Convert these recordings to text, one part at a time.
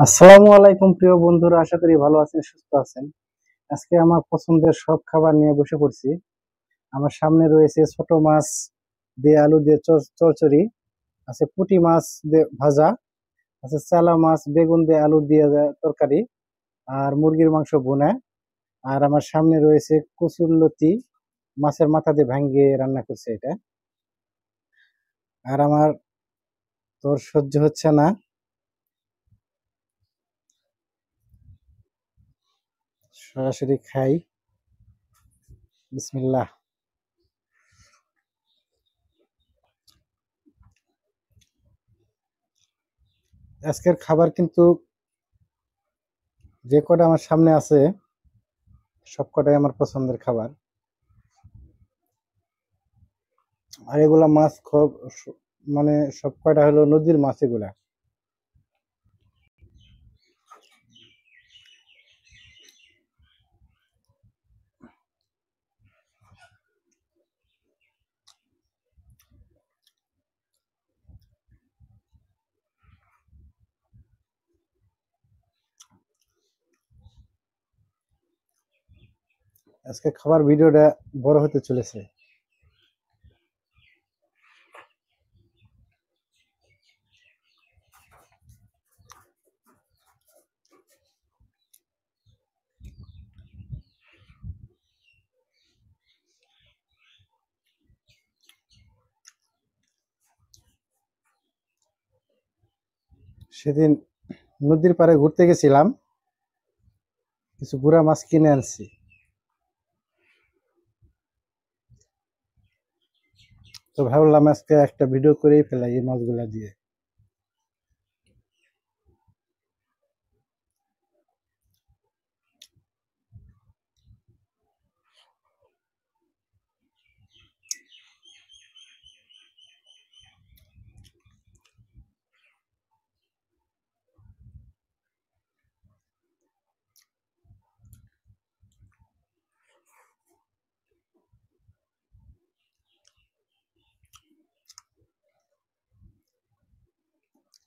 আসসালামু আলাইকুম প্রিয় বন্ধুরা, আশা করি ভালো আছেন, সুস্থ আছেন। আজকে আমার পছন্দের সব খাবার নিয়ে বসে পড়ছি। আমার সামনে রয়েছে ছোট মাছ দিয়ে আলু দিয়ে চচ্চড়ি, আছে পুঁটি মাছ দিয়ে ভাজা, আছে চালা মাছ বেগুন দিয়ে আলু দিয়ে তরকারি, আর মুরগির মাংস ভুনা। আর আমার সামনে রয়েছে কচুরলতি, মাছের মাথা দিয়ে ভাঙ্গিয়ে রান্না করছে এটা। আর আমার তোর সহ্য হচ্ছে না, সরাসরি খাই। বিসমিল্লাহ। আজকের খাবার কিন্তু যে কটা আমার সামনে আছে সব কটাই আমার পছন্দের খাবার। আর এগুলা মাছ খুব মানে সব কয়টা হলো নদীর মাছ এগুলা। আজকে খাবার ভিডিওটা বড় হতে চলেছে। সেদিন নদীর পাড়ে ঘুরতে গেছিলাম, কিছু গুড়া মাছ কিনে আনছি। তো ভাবলাম আজকে একটা ভিডিও করেই ফেলাই এই মাছগুলা দিয়ে।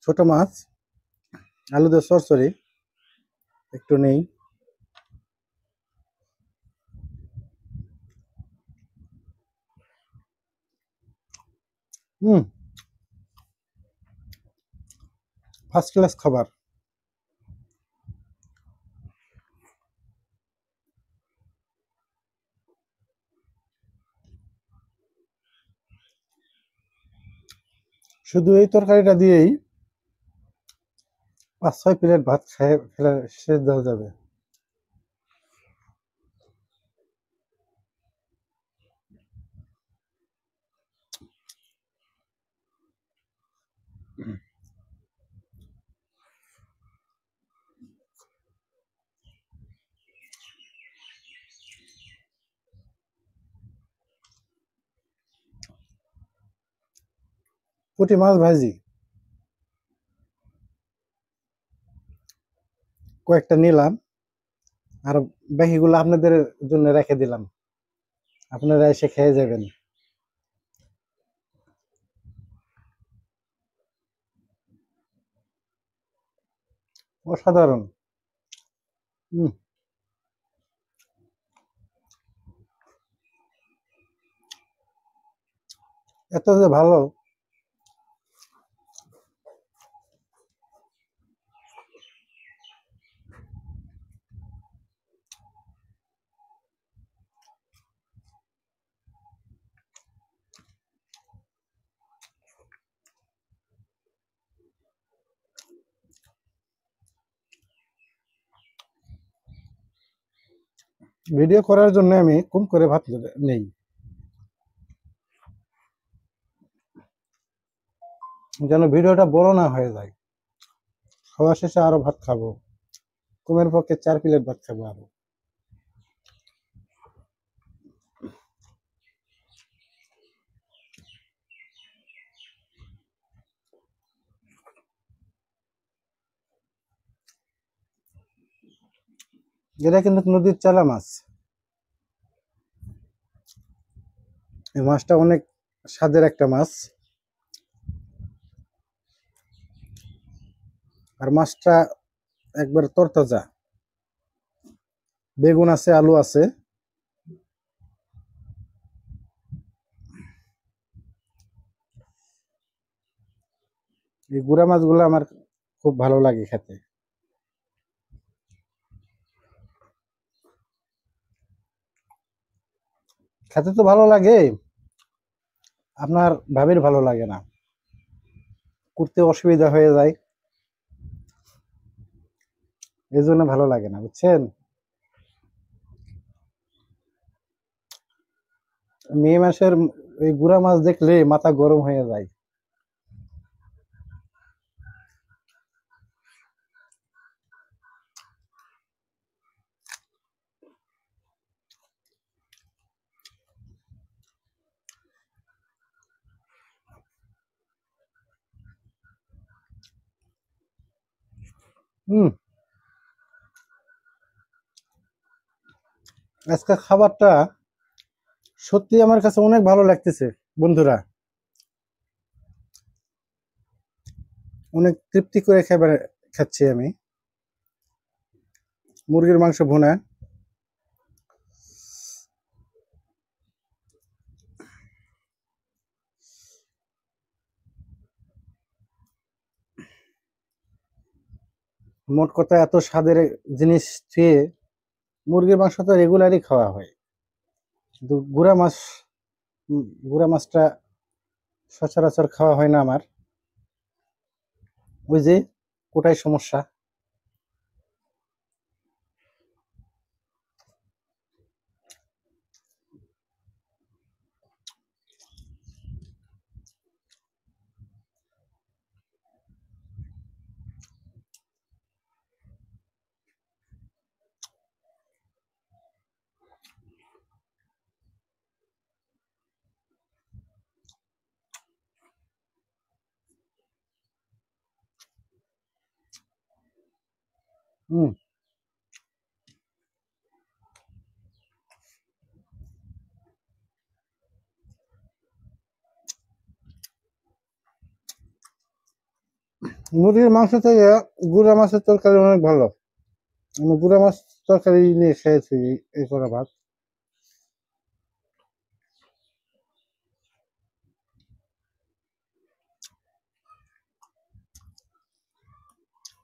ছোট মাছ আলু দিয়ে চচ্চড়ি একটু নেই। হুম, ফার্স্ট ক্লাস খাবার। শুধু এই তরকারিটা দিয়েই 5-6 প্লেট ভাত খেয়ে ফেলে শেষ দেওয়া যাবে। পুঁটি মাছ ভাজি কয়েকটা নিলাম, আর বাকিগুলো আপনাদের জন্য রেখে দিলাম, আপনারা এসে খেয়ে যাবেন। অসাধারণ। হুম, এত যে ভালো। ভিডিও করার জন্য আমি কম করে ভাত নেই, যেন ভিডিওটা বড় না হয়ে যায়। খাওয়া শেষে আরো ভাত খাবো, কমের পক্ষে 4 প্লেট ভাত খাবো আরো। এটা কিন্তু নদীর চালা মাছ। এই মাছটা অনেক স্বাদের একটা মাছ। আর মাছটা একবার তরতাজা। বেগুন আছে, আলু আছে। এই গুড়া মাছগুলো আমার খুব ভালো লাগে খেতে। খেতে তো ভালো লাগে, আপনার ভাবির ভালো লাগে না, করতে অসুবিধা হয়ে যায়, এই জন্য ভালো লাগে না, বুঝছেন। মে মাসের এই গুড়া মাছ দেখলে মাথা গরম হয়ে যায়। হুম। আজকে খাবারটা সত্যি আমার কাছে অনেক ভালো লাগতেছে বন্ধুরা। অনেক তৃপ্তি করে খাবার খাচ্ছি আমি। মুরগির মাংস ভুনা। মোট কথা এত স্বাদের জিনিস খেয়ে মুরগির মাংস তো রেগুলারই খাওয়া হয়, কিন্তু গুড়া মাছ, গুড়া মাছটা সচরাচর খাওয়া হয় না আমার। ওই যে কোটায় সমস্যা। হম। মুরগির মাংস থেকে গুড়া মাছের তরকারি অনেক ভালো। আমি গুড়া মাছ তরকারি নিয়ে খেয়েছি এই করা ভাত।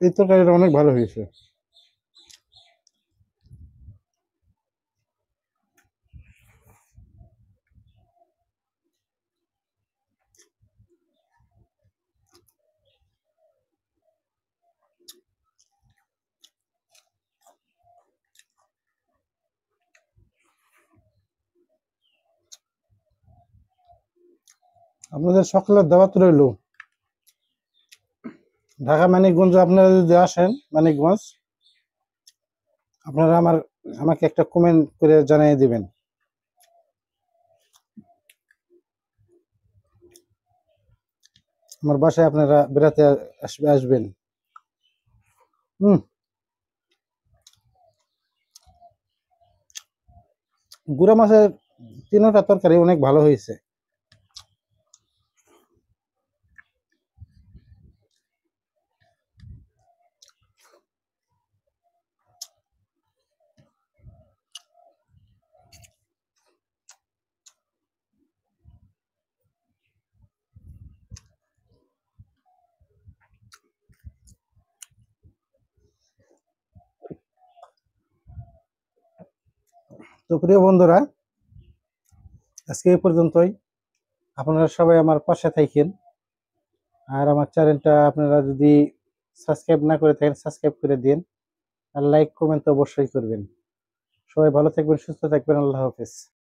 এই তরকারিটা অনেক ভালো হয়েছে। আপনাদের সকলের দাওয়াত রইল। ঢাকা মানিকগঞ্জ আপনারা যদি আসেন, মানিকগঞ্জ, আপনারা আমাকে একটা কমেন্ট করে জানিয়ে দিবেন। আমার বাসায় আপনারা বেড়াতে আসবেন। হুম। গুড়া মাছের তিনোটা তরকারি অনেক ভালো হয়েছে। তো প্রিয় বন্ধুরা, আজকে এই পর্যন্তই। আপনারা সবাই আমার পাশে থাকেন। আর আমার চ্যানেলটা আপনারা যদি সাবস্ক্রাইব না করে থাকেন, সাবস্ক্রাইব করে দিন। আর লাইক কমেন্ট তো অবশ্যই করবেন। সবাই ভালো থাকবেন, সুস্থ থাকবেন। আল্লাহ হাফেজ।